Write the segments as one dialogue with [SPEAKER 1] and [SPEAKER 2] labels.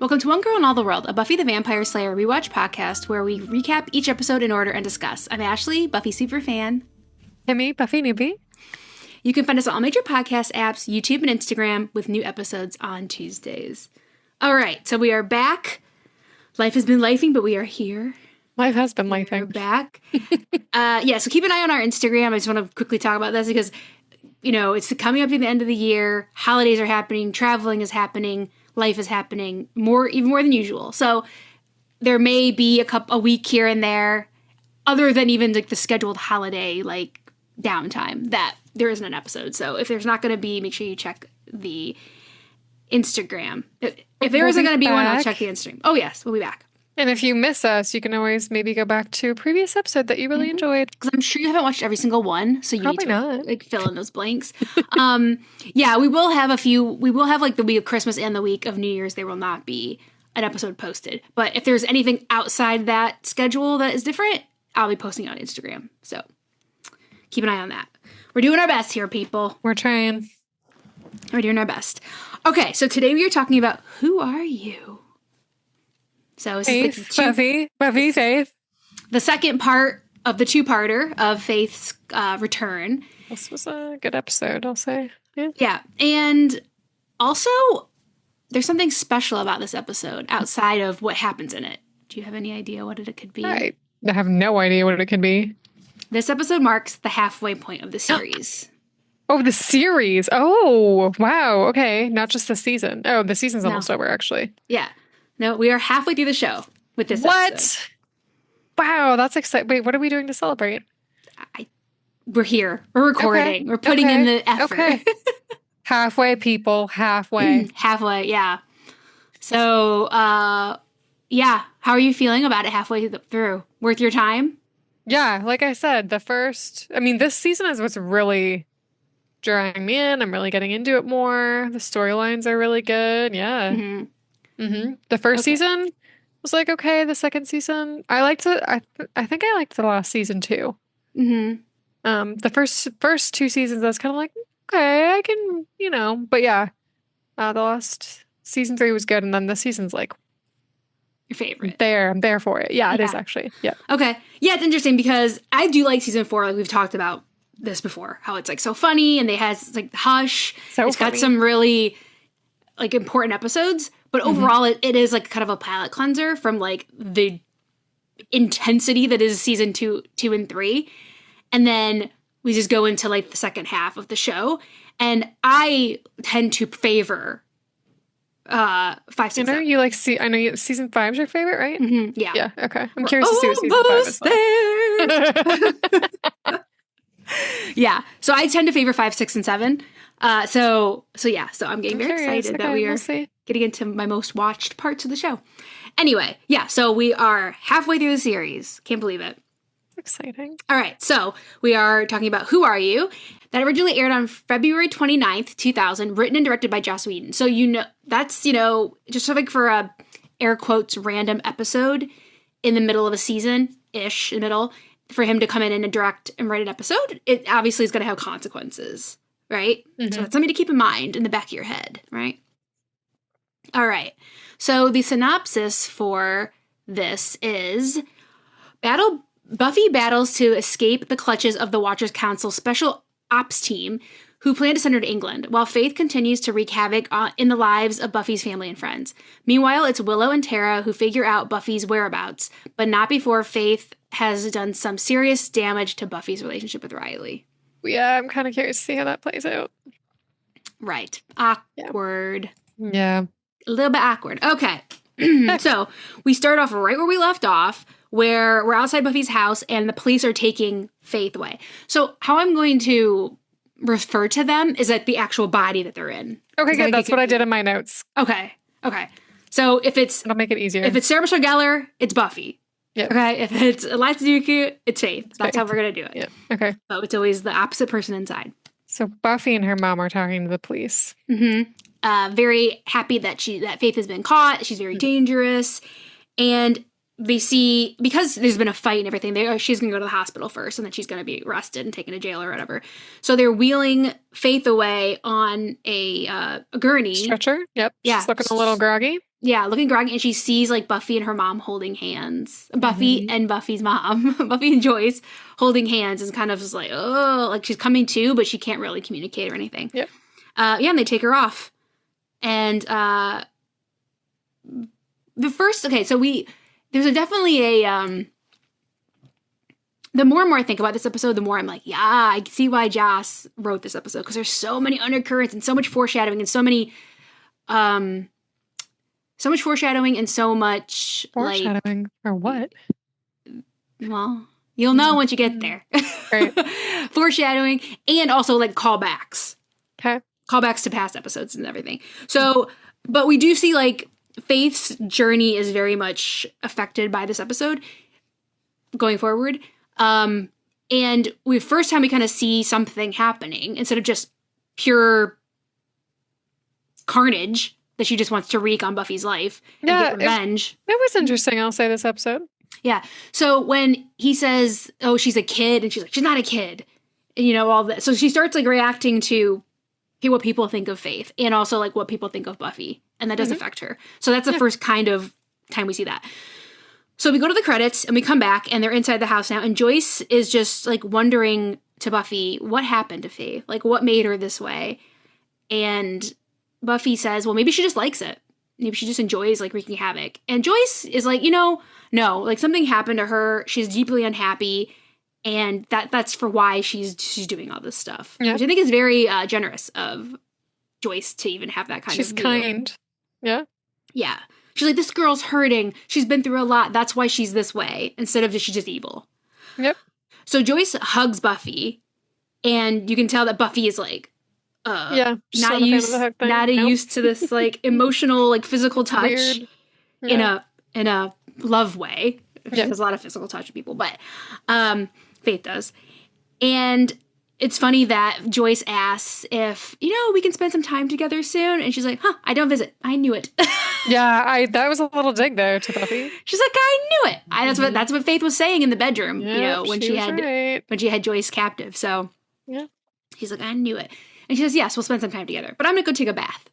[SPEAKER 1] Welcome to One Girl in All the World, a Buffy the Vampire Slayer rewatch podcast where we recap each episode in order and discuss. I'm Ashley, Buffy superfan.
[SPEAKER 2] Kimmy, Buffy newbie.
[SPEAKER 1] You can find us on all major podcast apps, YouTube, and Instagram with new episodes on Tuesdays. All right, so we are back. Life has been lifing, but we are here.
[SPEAKER 2] Life has been lifing.
[SPEAKER 1] We're back. So keep an eye on our Instagram. I just want to quickly talk about this because, you know, it's coming up to the end of the year. Holidays are happening. Traveling is happening. Life is happening even more than usual. So there may be a week here and there, other than even like the scheduled holiday like downtime, that there isn't an episode. So if there's not going to be, make sure you check the Instagram. If there isn't going to be one, I'll check the Instagram. Oh yes, we'll be back.
[SPEAKER 2] And if you miss us, you can always maybe go back to a previous episode that you really enjoyed.
[SPEAKER 1] Because I'm sure you haven't watched every single one, so you
[SPEAKER 2] Probably
[SPEAKER 1] need to
[SPEAKER 2] not.
[SPEAKER 1] like fill in those blanks. We will have a few. We will have like the week of Christmas and the week of New Year's. There will not be an episode posted. But if there's anything outside that schedule that is different, I'll be posting on Instagram. So keep an eye on that. We're doing our best here, people.
[SPEAKER 2] We're trying.
[SPEAKER 1] We're doing our best. Okay, so today we are talking about Who Are You? So this
[SPEAKER 2] Faith,
[SPEAKER 1] is the
[SPEAKER 2] Buffy, Faith.
[SPEAKER 1] The second part of the two-parter of Faith's return.
[SPEAKER 2] This was a good episode, I'll say.
[SPEAKER 1] Yeah, and also there's something special about this episode outside of what happens in it. Do you have any idea what it could be?
[SPEAKER 2] I have no idea what it could be.
[SPEAKER 1] This episode marks the halfway point of the series.
[SPEAKER 2] Oh, the series. Oh, wow. Okay, not just the season. Oh, the season's almost over, actually.
[SPEAKER 1] Yeah. No, we are halfway through the show with this episode.
[SPEAKER 2] Wow, that's exciting. Wait, what are we doing to celebrate?
[SPEAKER 1] We're here. We're recording.
[SPEAKER 2] Okay.
[SPEAKER 1] We're putting in the effort.
[SPEAKER 2] Okay. Halfway, people. Halfway.
[SPEAKER 1] Halfway, yeah. So, how are you feeling about it halfway through? Worth your time?
[SPEAKER 2] Yeah, like I said, this season is what's really drawing me in. I'm really getting into it more. The storylines are really good. Yeah.
[SPEAKER 1] Mm-hmm.
[SPEAKER 2] The first season was like, okay. The second season, I liked it. I think I liked the last season too.
[SPEAKER 1] Mm-hmm.
[SPEAKER 2] The first two seasons, I was kind of like, okay, I can, but yeah. The last season 3 was good, and then the season's like
[SPEAKER 1] your favorite.
[SPEAKER 2] I'm there for it. Yeah, it is actually. Yeah.
[SPEAKER 1] Okay. Yeah, it's interesting because I do like season 4. Like we've talked about this before, how it's like so funny, and has like Hush. It's got some really like important episodes. But overall, it is like kind of a palate cleanser from like the intensity that is season 2 and 3. And then we just go into like the second half of the show. And I tend to favor 5, 6, 7.
[SPEAKER 2] I know season 5 is your favorite, right?
[SPEAKER 1] Mm-hmm. Yeah.
[SPEAKER 2] Yeah. Okay. I'm curious to see what season 5 is like.
[SPEAKER 1] Yeah. So I tend to favor 5, 6, and 7. So I'm getting very excited that we are getting into my most watched parts of the show. Anyway, yeah, so we are halfway through the series. Can't believe it.
[SPEAKER 2] Exciting.
[SPEAKER 1] All right, so we are talking about Who Are You? That originally aired on February 29th, 2000, written and directed by Joss Whedon. So, that's, just sort of like for a air quotes random episode in the middle of a season-ish, in the middle, for him to come in and direct and write an episode, it obviously is going to have consequences. Right? Mm-hmm. So that's something to keep in mind in the back of your head, right? All right. So the synopsis for this is Buffy battles to escape the clutches of the Watchers Council special ops team who plan to send her to England, while Faith continues to wreak havoc in the lives of Buffy's family and friends. Meanwhile, it's Willow and Tara who figure out Buffy's whereabouts, but not before Faith has done some serious damage to Buffy's relationship with Riley.
[SPEAKER 2] Yeah, I'm kind of curious to see how that plays out.
[SPEAKER 1] Right. Awkward.
[SPEAKER 2] Yeah.
[SPEAKER 1] A little bit awkward. Okay. So we start off right where we left off, where we're outside Buffy's house and the police are taking Faith away. So how I'm going to refer to them is like the actual body that they're in.
[SPEAKER 2] Okay, good. That's what I did in my notes.
[SPEAKER 1] Okay. So if it's...
[SPEAKER 2] It'll make it easier.
[SPEAKER 1] If it's Sarah Michelle Gellar, it's Buffy.
[SPEAKER 2] Yeah.
[SPEAKER 1] Okay. If it's Eliza Dushku, it's Faith. That's how we're going to do it.
[SPEAKER 2] Yeah. Okay.
[SPEAKER 1] So it's always the opposite person inside.
[SPEAKER 2] So Buffy and her mom are talking to the police.
[SPEAKER 1] Mm-hmm. Very happy that Faith has been caught. She's very dangerous. And they see, because there's been a fight and everything, she's going to go to the hospital first, and then she's going to be arrested and taken to jail or whatever. So they're wheeling Faith away on a gurney.
[SPEAKER 2] Stretcher? Yep.
[SPEAKER 1] Yeah.
[SPEAKER 2] She's looking a little groggy.
[SPEAKER 1] Yeah, looking groggy, and she sees like Buffy and her mom holding hands. Buffy and Buffy's mom, Buffy and Joyce holding hands, and kind of is like, oh, like she's coming to, but she can't really communicate or anything.
[SPEAKER 2] Yep.
[SPEAKER 1] Yeah, and they take her off. And there's definitely a the more and more I think about this episode, the more I'm like, yeah, I see why Joss wrote this episode, because there's so many undercurrents and so much foreshadowing and so much
[SPEAKER 2] Foreshadowing for what?
[SPEAKER 1] Well, you'll know once you get there.
[SPEAKER 2] Right.
[SPEAKER 1] Foreshadowing and also like callbacks.
[SPEAKER 2] Okay.
[SPEAKER 1] Callbacks to past episodes and everything. So, but we do see like Faith's journey is very much affected by this episode going forward. And first time we kind of see something happening instead of just pure carnage that she just wants to wreak on Buffy's life and get revenge.
[SPEAKER 2] It was interesting, I'll say, this episode.
[SPEAKER 1] Yeah. So when he says, oh, she's a kid, and she's like, she's not a kid. And, you know, all that. So she starts like reacting to what people think of Faith and also like what people think of Buffy. And that does affect her. So that's the first kind of time we see that. So we go to the credits and we come back and they're inside the house now. And Joyce is just like wondering to Buffy, what happened to Faith? Like what made her this way? And Buffy says, well, maybe she just likes it. Maybe she just enjoys like wreaking havoc. And Joyce is like, no, like something happened to her. She's deeply unhappy. And that's for why she's doing all this stuff. Yeah. Which I think is very generous of Joyce to even have that kind
[SPEAKER 2] She's kind. Yeah.
[SPEAKER 1] Yeah. She's like, this girl's hurting. She's been through a lot. That's why she's this way. Instead of she's just evil.
[SPEAKER 2] Yep.
[SPEAKER 1] So Joyce hugs Buffy. And you can tell that Buffy is like, not used to this like emotional, like physical touch in a love way. She has a lot of physical touch with people, but Faith does. And it's funny that Joyce asks if, we can spend some time together soon. And she's like, I don't visit. I knew it.
[SPEAKER 2] Yeah, that was a little dig there to Buffy.
[SPEAKER 1] She's like, I knew it. That's what Faith was saying in the bedroom, when she had Joyce captive. So she's like, I knew it. And she says, yes, we'll spend some time together. But I'm going to go take a bath.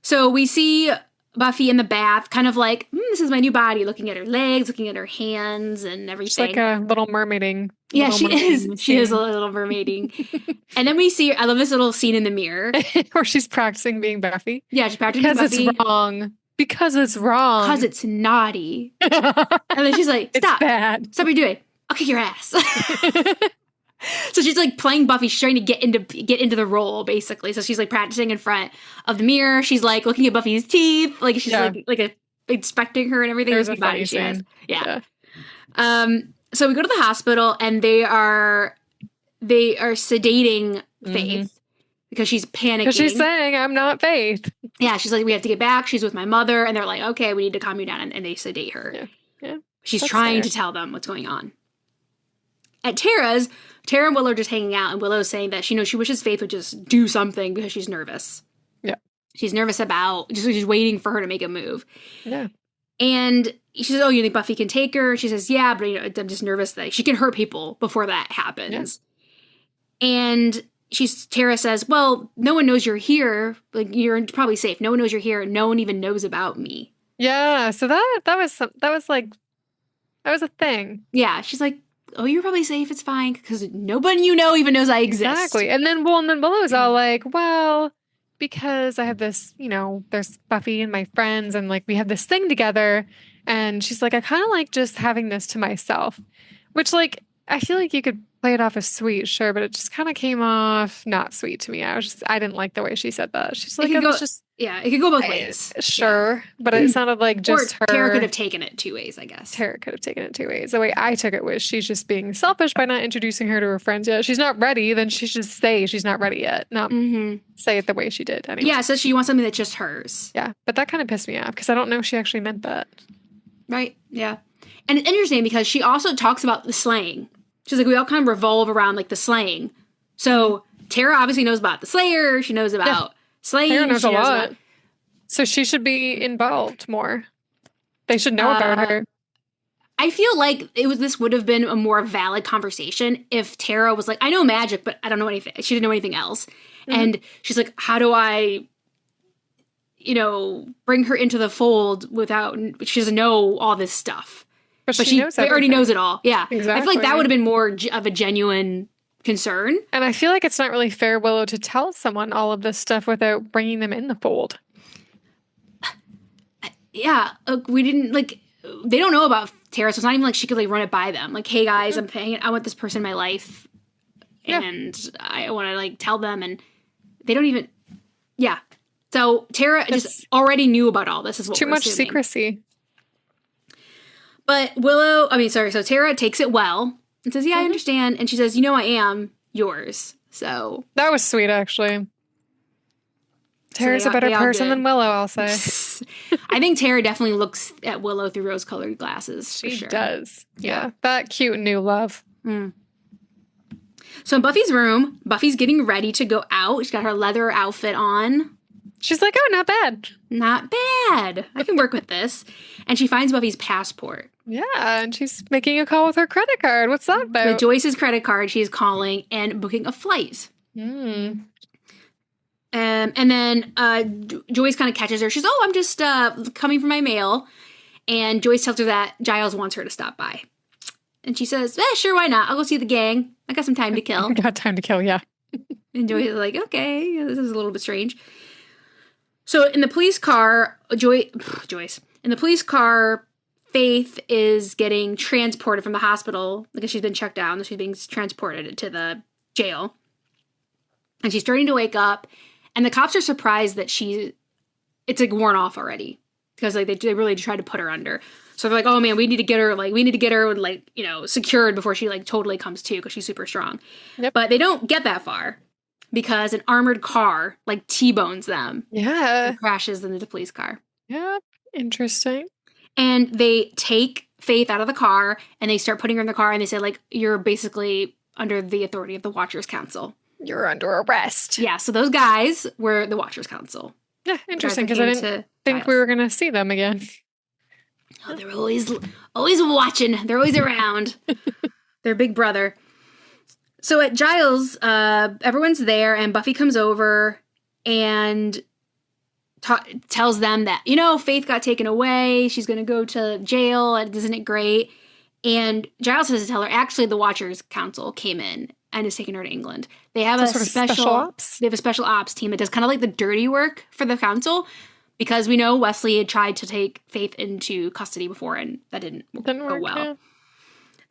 [SPEAKER 1] So we see Buffy in the bath, kind of like, this is my new body, looking at her legs, looking at her hands and everything.
[SPEAKER 2] She's like a little mermaiding.
[SPEAKER 1] Yeah, she is. She is a little mermaiding. And then we see, I love this little scene in the mirror.
[SPEAKER 2] Where she's practicing being Buffy.
[SPEAKER 1] Yeah, she's practicing being Buffy.
[SPEAKER 2] Because it's wrong. Because it's
[SPEAKER 1] naughty. And then she's like, stop.
[SPEAKER 2] It's bad.
[SPEAKER 1] Stop what you're doing. I'll kick your ass. So she's like playing Buffy. She's trying to get into the role, basically. So she's like practicing in front of the mirror. She's like looking at Buffy's teeth, like she's like inspecting her and everything.
[SPEAKER 2] There's a funny scene.
[SPEAKER 1] Yeah. So we go to the hospital and they are sedating Faith because she's panicking.
[SPEAKER 2] Because she's saying, I'm not Faith.
[SPEAKER 1] Yeah, she's like, we have to get back. She's with my mother, and they're like, okay, we need to calm you down, and they sedate her.
[SPEAKER 2] Yeah.
[SPEAKER 1] She's trying to tell them what's going on. At Tara and Willow are just hanging out, and Willow's saying that she wishes Faith would just do something because she's nervous.
[SPEAKER 2] Yeah.
[SPEAKER 1] She's nervous about just waiting for her to make a move.
[SPEAKER 2] Yeah. And
[SPEAKER 1] she says, oh, you think Buffy can take her? She says, yeah, but I'm just nervous that she can hurt people before that happens. Yeah. And Tara says, well, no one knows you're here. Like, you're probably safe. No one knows you're here. No one even knows about me.
[SPEAKER 2] Yeah. So that was a thing.
[SPEAKER 1] Yeah. She's like, oh, you're probably safe. It's fine. Because nobody even knows I exist.
[SPEAKER 2] Exactly. And then Willow's all like, well, because I have this, there's Buffy and my friends and like we have this thing together. And she's like, I kind of like just having this to myself, which like, I feel like you could play it off as sweet, sure, but it just kind of came off not sweet to me. I didn't like the way she said that. She's like, it
[SPEAKER 1] could go both ways.
[SPEAKER 2] Sure, but it sounded like just her.
[SPEAKER 1] Tara could have taken it two ways, I guess.
[SPEAKER 2] Tara could have taken it two ways. The way I took it was she's just being selfish by not introducing her to her friends yet. She's not ready, then she should say she's not ready yet. Not say it the way she did anyway.
[SPEAKER 1] Yeah, so she wants something that's just hers.
[SPEAKER 2] Yeah, but that kind of pissed me off because I don't know if she actually meant that.
[SPEAKER 1] Right, yeah. And it's interesting because she also talks about the slaying. She's like, we all kind of revolve around like the slaying. So Tara obviously knows about the Slayer. She knows about slaying.
[SPEAKER 2] Tara knows a lot. So she should be involved more. They should know about her.
[SPEAKER 1] I feel like this would have been a more valid conversation if Tara was like, I know magic, but I don't know anything. She didn't know anything else. And she's like, how do I bring her into the fold she doesn't know all this stuff.
[SPEAKER 2] But she knows everything.
[SPEAKER 1] Already knows it all. Yeah.
[SPEAKER 2] Exactly.
[SPEAKER 1] I feel like that would have been more of a genuine concern.
[SPEAKER 2] And I feel like it's not really fair, Willow, to tell someone all of this stuff without bringing them in the fold.
[SPEAKER 1] Yeah. We didn't, they don't know about Tara, so it's not even like she could, run it by them. Like, hey, guys, I want this person in my life, and I want to, tell them, and they don't even, So Tara just already knew about all this, is what
[SPEAKER 2] too
[SPEAKER 1] we're
[SPEAKER 2] much
[SPEAKER 1] assuming.
[SPEAKER 2] Secrecy.
[SPEAKER 1] But so Tara takes it well and says, I understand. And she says, I am yours. So.
[SPEAKER 2] That was sweet, actually. Tara's a better person than Willow, I'll say.
[SPEAKER 1] I think Tara definitely looks at Willow through rose-colored glasses.
[SPEAKER 2] She does. Yeah. That cute new love.
[SPEAKER 1] Mm. So in Buffy's room, Buffy's getting ready to go out. She's got her leather outfit on.
[SPEAKER 2] She's like, oh, not bad.
[SPEAKER 1] Not bad. I can work with this. And she finds Buffy's passport.
[SPEAKER 2] Yeah, and she's making a call with her credit card. What's that about?
[SPEAKER 1] With Joyce's credit card, she's calling and booking a flight.
[SPEAKER 2] Mm.
[SPEAKER 1] And then Joyce kind of catches her. She's, I'm just coming for my mail. And Joyce tells her that Giles wants her to stop by. And she says, sure, why not? I'll go see the gang. I got some time to kill.
[SPEAKER 2] I got time to kill, yeah.
[SPEAKER 1] And Joyce is like, okay, this is a little bit strange. So in the police car, in the police car, Faith is getting transported from the hospital because she's been checked out and she's being transported to the jail. And she's starting to wake up, and the cops are surprised that it's worn off already because they really tried to put her under. So they're like, oh man, we need to get her secured before she totally comes to because she's super strong. Yep. But they don't get that far because an armored car T-bones them.
[SPEAKER 2] Yeah.
[SPEAKER 1] And crashes into the police car.
[SPEAKER 2] Yep. Interesting.
[SPEAKER 1] And they take Faith out of the car and they start putting her in the car and they say you're basically under the authority of the Watchers Council.
[SPEAKER 2] You're under arrest.
[SPEAKER 1] Yeah, so those guys were the Watchers Council.
[SPEAKER 2] Yeah, interesting, because I didn't think we were going to see them again.
[SPEAKER 1] Oh, they're always watching. They're always around. Their big brother. So at Giles, everyone's there, and Buffy comes over and tells them that, Faith got taken away. She's going to go to jail, and isn't it great? And Giles has to tell her, actually, the Watchers Council came in and is taking her to England. They have a special ops. They have a special ops team that does kind of the dirty work for the council, because we know Wesley had tried to take Faith into custody before, and that didn't go well.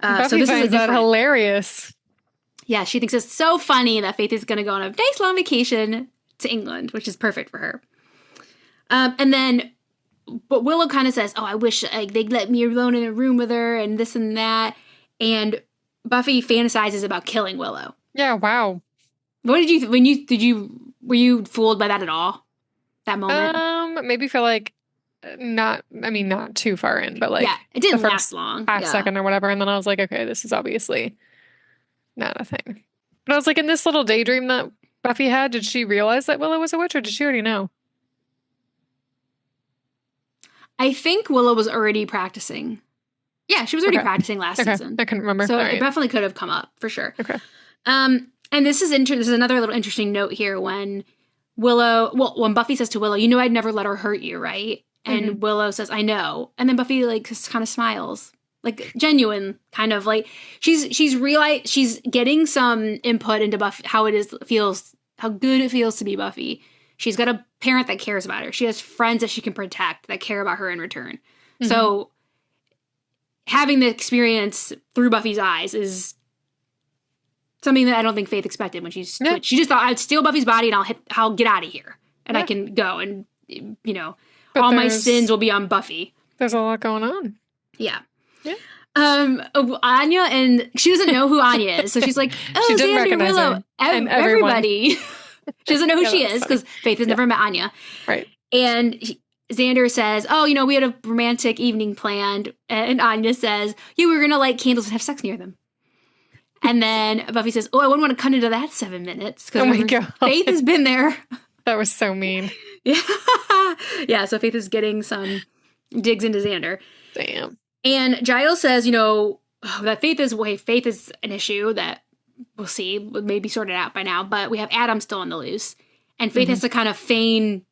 [SPEAKER 2] Yeah. So this is hilarious.
[SPEAKER 1] Yeah, she thinks it's so funny that Faith is going to go on a nice long vacation to England, which is perfect for her. But Willow kind of says, I wish they'd let me alone in a room with her and this and that. And Buffy fantasizes about killing Willow.
[SPEAKER 2] Yeah, wow.
[SPEAKER 1] What did you were you fooled by that at all? That moment?
[SPEAKER 2] Maybe for not too far in, but
[SPEAKER 1] it didn't last long.
[SPEAKER 2] Half second or whatever, and then I was like, okay, this is obviously not a thing. But I was like, in this little daydream that Buffy had, did she realize that Willow was a witch, or did she already know?
[SPEAKER 1] I think Willow was already practicing. Yeah, she was already practicing last season.
[SPEAKER 2] I couldn't remember.
[SPEAKER 1] So it definitely could have come up, for sure.
[SPEAKER 2] Okay.
[SPEAKER 1] And this is this is another little interesting note here when when Buffy says to Willow, I'd never let her hurt you, right? And Willow says, I know. And then Buffy just kind of smiles. Genuine, kind of she's getting some input into Buffy, how good it feels to be Buffy. She's got a parent that cares about her. She has friends that she can protect that care about her in return. Mm-hmm. So having the experience through Buffy's eyes is something that I don't think Faith expected when she just thought, I'd steal Buffy's body and I'll get out of here and I can go and but all my sins will be on Buffy.
[SPEAKER 2] There's a lot going on.
[SPEAKER 1] Yeah. Yeah. Anya, and she doesn't know who Anya is, so she's like, she didn't recognize Willow, and everybody. She doesn't know who she is because Faith has never met Anya.
[SPEAKER 2] Right.
[SPEAKER 1] And Xander says, we had a romantic evening planned. And Anya says, we were going to light candles and have sex near them. And then Buffy says, I wouldn't want to cut into that 7 minutes. Because
[SPEAKER 2] my God.
[SPEAKER 1] Faith has been there.
[SPEAKER 2] That was so mean.
[SPEAKER 1] Yeah. Yeah, so Faith is getting some digs into Xander.
[SPEAKER 2] Damn.
[SPEAKER 1] And Giles says, that faith is an issue that we'll see, may be sorted out by now, but we have Adam still on the loose. And Faith has to kind of feign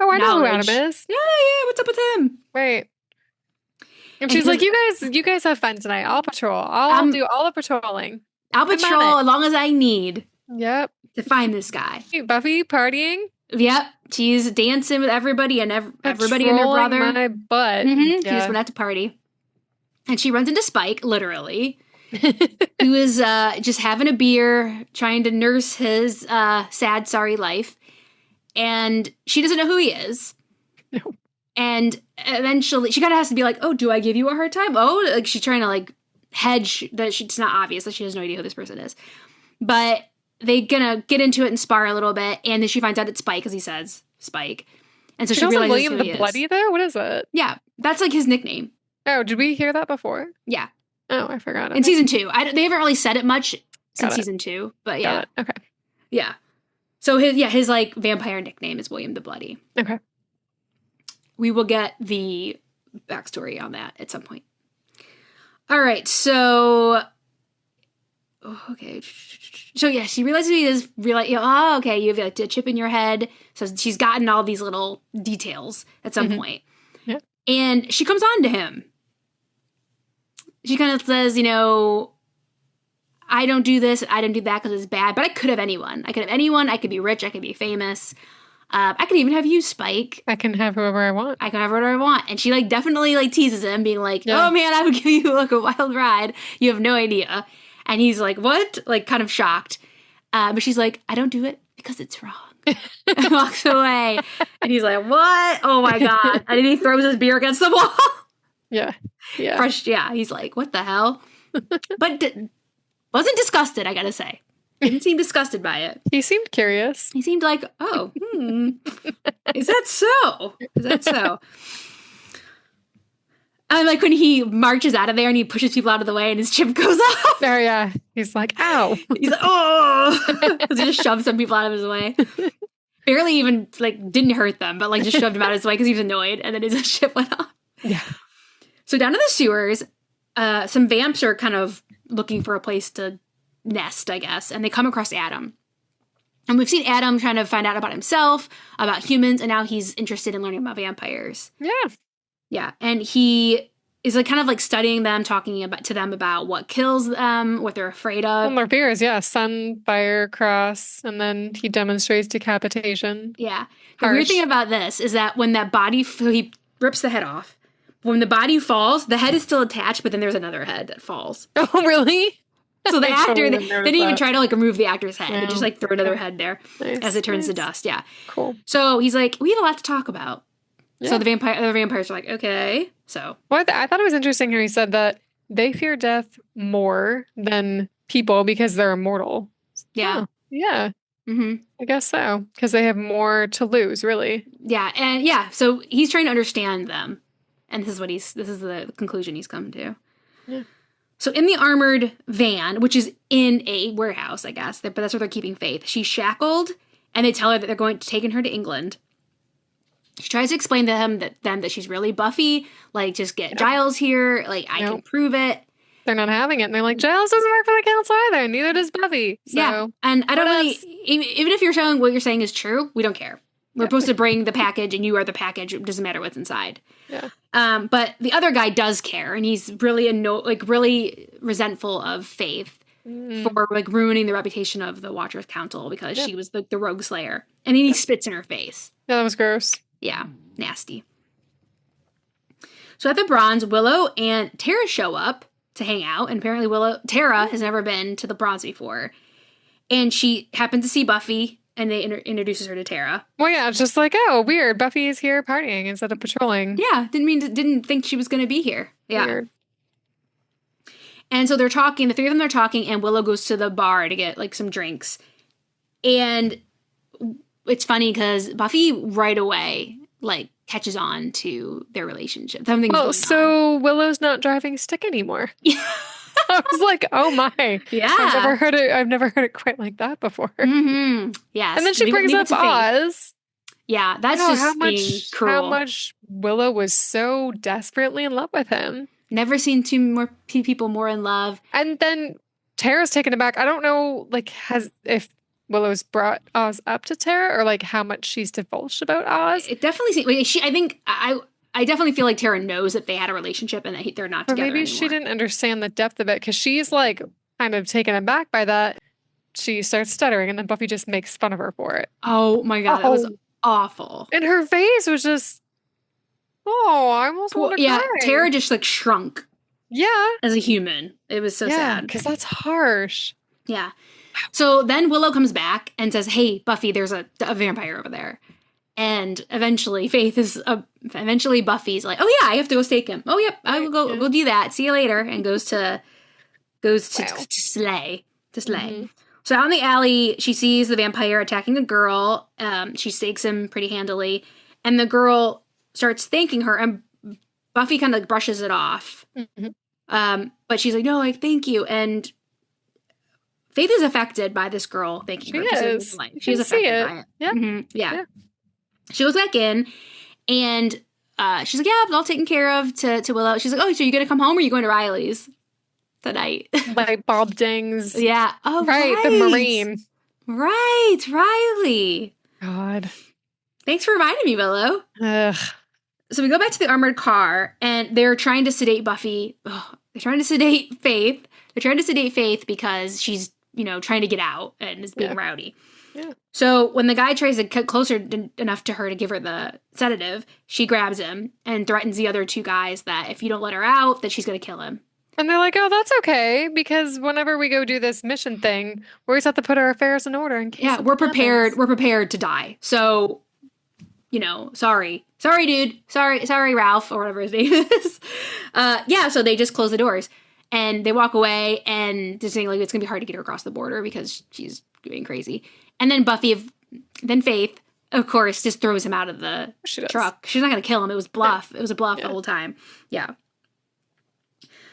[SPEAKER 2] Oh, I know who
[SPEAKER 1] knowledge.
[SPEAKER 2] Adam is.
[SPEAKER 1] Yeah, what's up with him?
[SPEAKER 2] Right. And
[SPEAKER 1] And
[SPEAKER 2] she's
[SPEAKER 1] he
[SPEAKER 2] like,
[SPEAKER 1] goes,
[SPEAKER 2] you guys have fun tonight. I'll patrol. I'll do all the patrolling.
[SPEAKER 1] I'll
[SPEAKER 2] I'm on
[SPEAKER 1] patrol
[SPEAKER 2] it."
[SPEAKER 1] as long as I need
[SPEAKER 2] Yep.
[SPEAKER 1] to find this guy.
[SPEAKER 2] Buffy partying,
[SPEAKER 1] Yep, she's dancing with everybody and everybody and their
[SPEAKER 2] patrolling
[SPEAKER 1] brother.
[SPEAKER 2] my butt.
[SPEAKER 1] She just
[SPEAKER 2] Yeah.
[SPEAKER 1] went out to party. And she runs into Spike, literally, who is just having a beer, trying to nurse his sad, sorry life. And she doesn't know who he is.
[SPEAKER 2] No.
[SPEAKER 1] And eventually, she kind of has to be like, oh, do I give you a hard time? Oh, like she's trying to like hedge that it's not obvious that she has no idea who this person is. But they gonna get into it and spar a little bit. And then she finds out it's Spike, because he says Spike. And so she realizes
[SPEAKER 2] William
[SPEAKER 1] who
[SPEAKER 2] the
[SPEAKER 1] he is.
[SPEAKER 2] Bloody, though? What is it?
[SPEAKER 1] Yeah, that's like his nickname.
[SPEAKER 2] Oh, did we hear that before?
[SPEAKER 1] Yeah.
[SPEAKER 2] Oh, I forgot it.
[SPEAKER 1] In season 2. They haven't really said it much since
[SPEAKER 2] it.
[SPEAKER 1] season 2, but yeah.
[SPEAKER 2] Got it. Okay.
[SPEAKER 1] Yeah. So his like vampire nickname is William the Bloody.
[SPEAKER 2] Okay.
[SPEAKER 1] We will get the backstory on that at some point. All right, so okay. So yeah, she realizes he is okay, you have like a chip in your head. So she's gotten all these little details at some point.
[SPEAKER 2] Yeah.
[SPEAKER 1] And she comes on to him. She kind of says, I don't do this, I don't do that because it's bad, but I could have anyone. I could be rich, I could be famous. I could even have you, Spike.
[SPEAKER 2] I can have whoever I want.
[SPEAKER 1] I can have whatever I want. And she like definitely like teases him, being like, oh man, I would give you like a wild ride. You have no idea. And he's like, what? Like kind of shocked. But she's like, I don't do it because it's wrong. And walks away. And he's like, what? Oh my God. And then he throws his beer against the wall.
[SPEAKER 2] Yeah. Yeah.
[SPEAKER 1] Fresh, yeah. He's like, what the hell? But wasn't disgusted, I gotta say. Didn't seem disgusted by it.
[SPEAKER 2] He seemed curious.
[SPEAKER 1] He seemed like, oh, is that so? Is that so? I like when he marches out of there and he pushes people out of the way and his chip goes off.
[SPEAKER 2] Oh, yeah. He's like, ow.
[SPEAKER 1] He's like, oh. He just shoved some people out of his way. Barely even, like, didn't hurt them, but, like, just shoved him out of his way because he was annoyed. And then his chip went off.
[SPEAKER 2] Yeah.
[SPEAKER 1] So down in the sewers, some vamps are kind of looking for a place to nest, I guess, and they come across Adam. And we've seen Adam trying to find out about himself, about humans, and now he's interested in learning about vampires.
[SPEAKER 2] Yeah.
[SPEAKER 1] Yeah, and he is like kind of like studying them, talking to them about what kills them, what they're afraid of.
[SPEAKER 2] Well, their fears, yeah. Sun, fire, cross, and then he demonstrates decapitation.
[SPEAKER 1] Yeah. The weird thing about this is that when that body, he rips the head off. When the body falls, the head is still attached, but then there's another head that falls.
[SPEAKER 2] Oh, really?
[SPEAKER 1] So the actor, they
[SPEAKER 2] noticed
[SPEAKER 1] didn't even
[SPEAKER 2] that.
[SPEAKER 1] try to like remove the actor's head. They
[SPEAKER 2] No.
[SPEAKER 1] just like throw another head there
[SPEAKER 2] Nice,
[SPEAKER 1] as it turns to
[SPEAKER 2] nice.
[SPEAKER 1] dust. Yeah.
[SPEAKER 2] Cool.
[SPEAKER 1] So he's like, we have a lot to talk about.
[SPEAKER 2] Yeah.
[SPEAKER 1] So the vampires are like, okay. So
[SPEAKER 2] Well, I thought it was interesting how he said that they fear death more than people because they're immortal.
[SPEAKER 1] yeah.
[SPEAKER 2] Oh, yeah,
[SPEAKER 1] hmm
[SPEAKER 2] I guess so. Because they have more to lose, really.
[SPEAKER 1] Yeah. And yeah, so he's trying to understand them. And this is the conclusion he's come to.
[SPEAKER 2] Yeah.
[SPEAKER 1] So in the armored van, which is in a warehouse, I guess, but that's where they're keeping Faith. She's shackled, and they tell her that they're taking her to England. She tries to explain to them that she's really Buffy. Like, just get Giles here. Like, I can prove it.
[SPEAKER 2] They're not having it. And they're like, Giles doesn't work for the council either. Neither does Buffy. So,
[SPEAKER 1] yeah. And I don't really, even if you're showing what you're saying is true, we don't care. We're supposed to bring the package, and you are the package. It doesn't matter what's inside.
[SPEAKER 2] Yeah.
[SPEAKER 1] But the other guy does care, and he's really really resentful of Faith for like ruining the reputation of the Watchers Council because she was the rogue slayer. And then he spits in her face.
[SPEAKER 2] Yeah, that was gross.
[SPEAKER 1] Yeah, nasty. So at the Bronze, Willow and Tara show up to hang out, and apparently Tara has never been to the Bronze before, and she happens to see Buffy. And they introduces her to Tara.
[SPEAKER 2] Well, yeah, it's just like, oh, weird. Buffy is here partying instead of patrolling.
[SPEAKER 1] Yeah, didn't think she was going to be here. Yeah.
[SPEAKER 2] Weird.
[SPEAKER 1] And so they're talking, the three of them are talking, and Willow goes to the bar to get like some drinks. And it's funny because Buffy right away like catches on to their relationship. Something's going on.
[SPEAKER 2] So Willow's not driving stick anymore. I was like, oh my.
[SPEAKER 1] Yeah.
[SPEAKER 2] I've never heard it quite like that before.
[SPEAKER 1] Mm-hmm. Yes.
[SPEAKER 2] And then she brings up Oz.
[SPEAKER 1] Yeah, that's just being cruel.
[SPEAKER 2] How much Willow was so desperately in love with him.
[SPEAKER 1] Never seen two people more in love.
[SPEAKER 2] And then Tara's taken aback. I don't know, like, if Willow's brought Oz up to Tara, or like how much she's divulged about Oz.
[SPEAKER 1] It definitely seems like I definitely feel like Tara knows that they had a relationship and that they're not
[SPEAKER 2] Or
[SPEAKER 1] together
[SPEAKER 2] maybe
[SPEAKER 1] anymore.
[SPEAKER 2] she didn't understand the depth of it because she's like kind of taken aback by that. She starts stuttering and then Buffy just makes fun of her for it.
[SPEAKER 1] Oh my God, that was awful.
[SPEAKER 2] And her face was just, I almost want to cry.
[SPEAKER 1] Tara just like shrunk.
[SPEAKER 2] Yeah.
[SPEAKER 1] As a human. It was so sad.
[SPEAKER 2] Because that's harsh.
[SPEAKER 1] Yeah. So then Willow comes back and says, hey, Buffy, there's a vampire over there. And eventually Buffy's like, oh yeah, I have to go stake him. Oh yep, I will go do that. See you later. And goes to slay. Mm-hmm. So out in the alley, she sees the vampire attacking a girl. She stakes him pretty handily. And the girl starts thanking her, and Buffy kind of like brushes it off. Mm-hmm. But she's like, no, like, thank you. And Faith is affected by this girl thanking her. She's affected by it.
[SPEAKER 2] Yeah.
[SPEAKER 1] Mm-hmm. Yeah. She goes back in, and she's like, yeah, all taken care of to Willow. She's like, oh, so you're going to come home, or are you going to Riley's tonight?
[SPEAKER 2] Like Bob Ding's.
[SPEAKER 1] Yeah. Oh,
[SPEAKER 2] right. The Marine.
[SPEAKER 1] Right. Riley.
[SPEAKER 2] God.
[SPEAKER 1] Thanks for reminding me, Willow.
[SPEAKER 2] Ugh.
[SPEAKER 1] So we go back to the armored car, and they're trying to sedate Buffy. They're trying to sedate Faith. They're trying to sedate Faith because she's, trying to get out and is being rowdy.
[SPEAKER 2] Yeah.
[SPEAKER 1] So when the guy tries to get closer enough to her to give her the sedative, she grabs him and threatens the other two guys that if you don't let her out, that she's going to kill him.
[SPEAKER 2] And they're like, oh, that's okay, because whenever we go do this mission thing, we always have to put our affairs in order in case
[SPEAKER 1] we're prepared. Happens. We're prepared to die. So, sorry, dude. Sorry, Ralph, or whatever his name is. So they just close the doors. And they walk away, and they're saying, like, it's going to be hard to get her across the border because she's being crazy. And then Faith, of course, just throws him out of the truck. She's not going to kill him. It was bluff. It was a bluff the whole time. Yeah.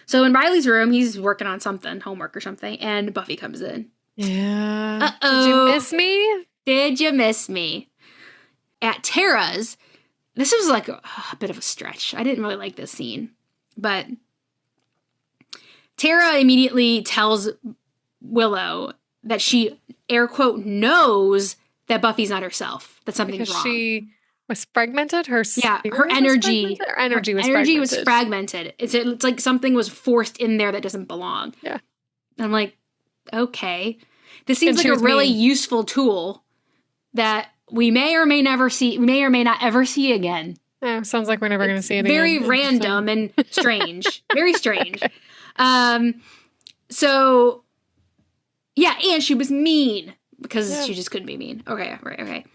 [SPEAKER 1] So in Riley's room, he's working on something, homework or something, and Buffy comes in.
[SPEAKER 2] Yeah.
[SPEAKER 1] Uh-oh.
[SPEAKER 2] Did you miss me?
[SPEAKER 1] Did you miss me? At Tara's, this was like a bit of a stretch. I didn't really like this scene. But Tara immediately tells Willow that she, air quote, knows that Buffy's not herself, that something's wrong.
[SPEAKER 2] She was fragmented? Her
[SPEAKER 1] energy.
[SPEAKER 2] Her energy
[SPEAKER 1] was fragmented. It's like something was forced in there that doesn't belong.
[SPEAKER 2] Yeah.
[SPEAKER 1] And I'm like, okay. This seems like a really useful tool that we may or may not ever see again.
[SPEAKER 2] Yeah, sounds like we're never going to see it again.
[SPEAKER 1] Very random and strange. Very strange. Okay. So, yeah, and she was mean because she just couldn't be mean. Okay, right, okay.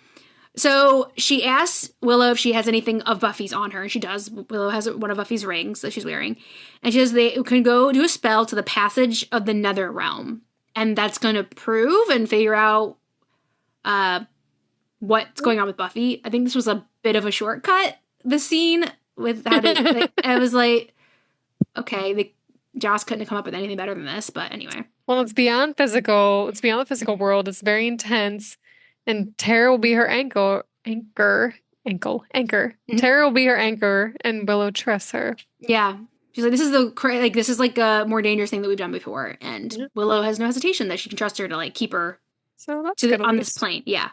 [SPEAKER 1] So she asks Willow if she has anything of Buffy's on her, and she does. Willow has one of Buffy's rings that she's wearing. And she says they can go do a spell to the passage of the Nether Realm. And that's going to prove and figure out what's going on with Buffy. I think this was a bit of a shortcut, the scene, with how to... I was like, okay, Joss couldn't have come up with anything better than this, but anyway.
[SPEAKER 2] Well, it's beyond physical. It's beyond the physical world. It's very intense. And Tara will be her anchor.
[SPEAKER 1] Mm-hmm.
[SPEAKER 2] Tara will be her anchor, and Willow trusts her.
[SPEAKER 1] Yeah. She's like, this is like a more dangerous thing that we've done before. And Willow has no hesitation that she can trust her to like keep her on this plane. Yeah.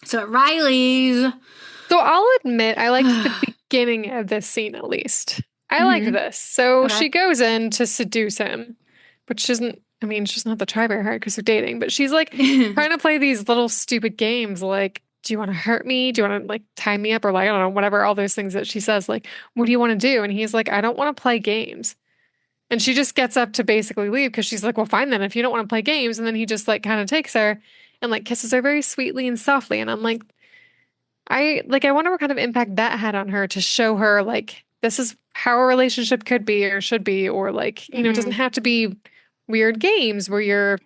[SPEAKER 1] So at Riley's.
[SPEAKER 2] So I'll admit, I liked the beginning of this scene at least. I liked this. So she goes in to seduce him, which isn't, she's just not to try very hard because they're dating, but she's like trying to play these little stupid games like, do you want to hurt me? Do you want to like tie me up? Or like, I don't know, whatever, all those things that she says, like, what do you want to do? And he's like, I don't want to play games. And she just gets up to basically leave because she's like, well, fine then, if you don't want to play games. And then he just like kind of takes her and like kisses her very sweetly and softly. And I'm like, I wonder what kind of impact that had on her to show her like, this is how a relationship could be or should be, or like, it doesn't have to be weird games where you're,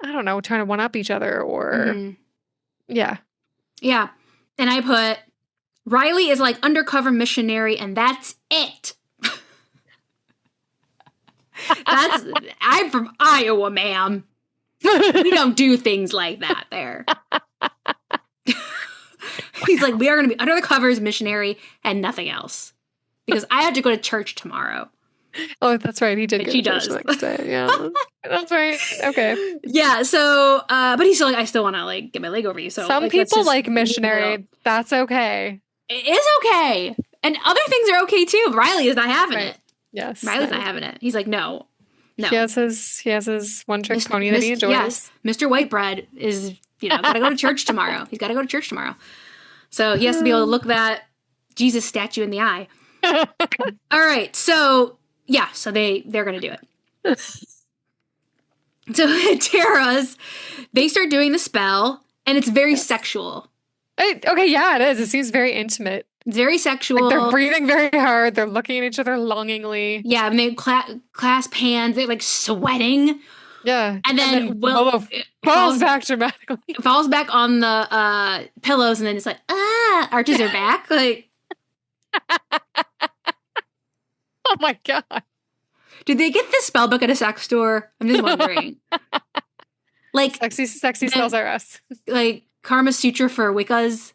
[SPEAKER 2] I don't know, trying to one up each other or yeah. Yeah. And I put, Riley is like undercover missionary and that's it. I'm from Iowa, ma'am. We don't do things like that there. He's like, we are going to be under the covers missionary and nothing else. Because I have to go to church tomorrow. Oh, that's right. He did
[SPEAKER 1] But
[SPEAKER 2] go
[SPEAKER 1] she
[SPEAKER 2] to church
[SPEAKER 1] does.
[SPEAKER 2] the next day. Yeah, that's right. Okay.
[SPEAKER 1] Yeah, so, but he's still like, I still want to, like, get my leg over you. So,
[SPEAKER 2] Some
[SPEAKER 1] like, let's
[SPEAKER 2] people
[SPEAKER 1] just
[SPEAKER 2] like
[SPEAKER 1] leave it
[SPEAKER 2] missionary.
[SPEAKER 1] alone.
[SPEAKER 2] That's okay.
[SPEAKER 1] It is okay. And other things are okay, too. Riley is not having
[SPEAKER 2] Right.
[SPEAKER 1] it.
[SPEAKER 2] Yes.
[SPEAKER 1] Riley's
[SPEAKER 2] no.
[SPEAKER 1] not having it. He's like, no.
[SPEAKER 2] He has his one trick pony that he enjoys.
[SPEAKER 1] Yes, Mr. Whitebread is, gotta go to church tomorrow. He's got to go to church tomorrow. So he has to be able to look that Jesus statue in the eye. All right, so, yeah, so they're going to do it. So Tara's, they start doing the spell, and it's very sexual.
[SPEAKER 2] Okay, yeah, it is. It seems very intimate.
[SPEAKER 1] It's very sexual.
[SPEAKER 2] Like they're breathing very hard. They're looking at each other longingly.
[SPEAKER 1] Yeah, and they clasp hands. They're like sweating.
[SPEAKER 2] Yeah.
[SPEAKER 1] And then
[SPEAKER 2] Willow falls back dramatically.
[SPEAKER 1] Falls back on the pillows, and then it's like, arches her back. Like,
[SPEAKER 2] oh my God.
[SPEAKER 1] Did they get this spell book at a sex store? I'm just wondering. Like,
[SPEAKER 2] sexy spells are us.
[SPEAKER 1] Like, Karma Sutra for Wiccas.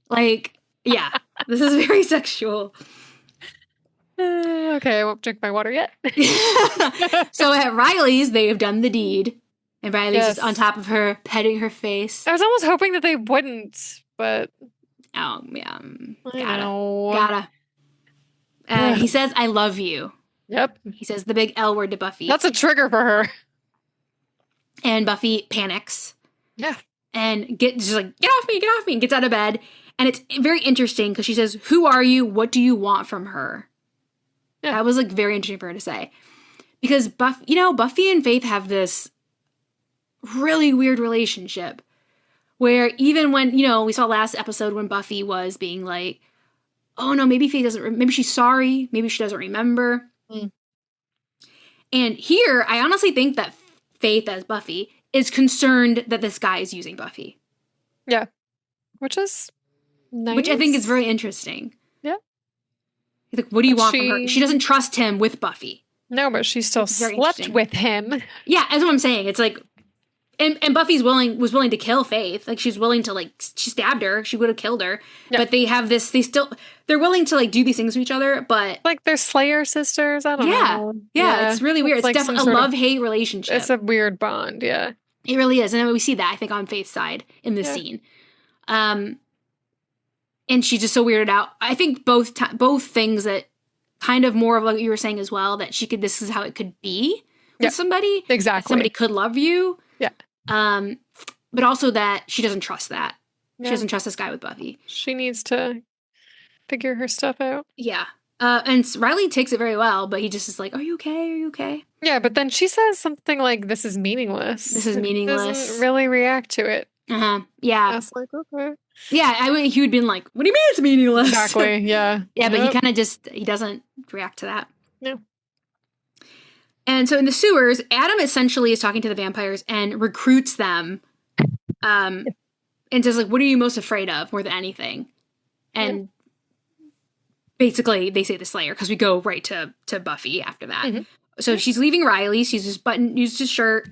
[SPEAKER 1] Like, yeah, this is very sexual.
[SPEAKER 2] Okay, I won't drink my water yet.
[SPEAKER 1] So at Riley's, they have done the deed. And Riley's just on top of her, petting her face.
[SPEAKER 2] I was almost hoping that they wouldn't, but...
[SPEAKER 1] Oh, yeah.
[SPEAKER 2] Gotta.
[SPEAKER 1] He says, I love you.
[SPEAKER 2] Yep.
[SPEAKER 1] He says the big L word to Buffy.
[SPEAKER 2] That's a trigger for her.
[SPEAKER 1] And Buffy panics.
[SPEAKER 2] Yeah.
[SPEAKER 1] And just like, get off me, and gets out of bed. And it's very interesting because she says, who are you? What do you want from her? Yeah. That was like very interesting for her to say. Because Buffy and Faith have this really weird relationship where even when, we saw last episode when Buffy was being like, oh no, maybe Faith doesn't, maybe she's sorry, maybe she doesn't remember. And here, I honestly think that Faith, as Buffy, is concerned that this guy is using Buffy.
[SPEAKER 2] Yeah. Which is nice.
[SPEAKER 1] Which I think is very interesting.
[SPEAKER 2] Yeah.
[SPEAKER 1] He's like, what do you want from her? She doesn't trust him with Buffy.
[SPEAKER 2] No, but she still slept with him.
[SPEAKER 1] Yeah, that's what I'm saying. It's like, and Buffy's was willing to kill Faith. Like, she's willing to, like, she stabbed her. She would have killed her. Yeah. But they have this, they're willing to, like, do these things to each other, but...
[SPEAKER 2] Like, they're Slayer sisters? I don't know.
[SPEAKER 1] Yeah, it's really weird. It's like definitely a love-hate relationship.
[SPEAKER 2] It's a weird bond, yeah.
[SPEAKER 1] It really is. And we see that, I think, on Faith's side in this scene. And she's just so weirded out. I think both things that kind of more of what you were saying as well, that this is how it could be with somebody.
[SPEAKER 2] Exactly.
[SPEAKER 1] Somebody could love you.
[SPEAKER 2] Yeah.
[SPEAKER 1] But also that she doesn't trust that. Yeah. She doesn't trust this guy with Buffy.
[SPEAKER 2] She needs to figure her stuff out.
[SPEAKER 1] Yeah. And Riley takes it very well, but he just is like, are you okay? Are you okay?
[SPEAKER 2] Yeah, but then she says something like, this is meaningless.
[SPEAKER 1] This is meaningless.
[SPEAKER 2] Doesn't really react to it.
[SPEAKER 1] Uh-huh. Yeah.
[SPEAKER 2] I was like, okay.
[SPEAKER 1] Yeah, he would been like, what do you mean it's meaningless?
[SPEAKER 2] Exactly, yeah.
[SPEAKER 1] Yeah, but he kind of he doesn't react to that.
[SPEAKER 2] No.
[SPEAKER 1] And so in the sewers, Adam essentially is talking to the vampires and recruits them and says, like, what are you most afraid of more than anything? And basically they say the Slayer because we go right to Buffy after that. Mm-hmm. So she's leaving Riley. She's just used his shirt,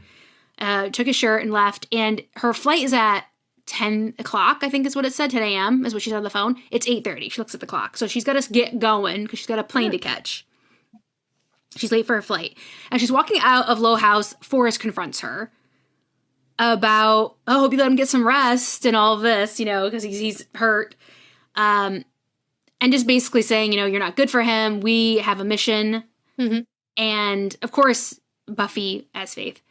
[SPEAKER 1] took his shirt and left. And her flight is at 10 o'clock, I think is what it said. 10 a.m. is what she said on the phone. It's 8:30. She looks at the clock. So she's got to get going because she's got a plane to catch. She's late for her flight. And she's walking out of Low House. Forrest confronts her about, oh, hope you let him get some rest and all of this, because he's hurt. And just basically saying, you're not good for him. We have a mission. Mm-hmm. And, of course, Buffy, as Faith,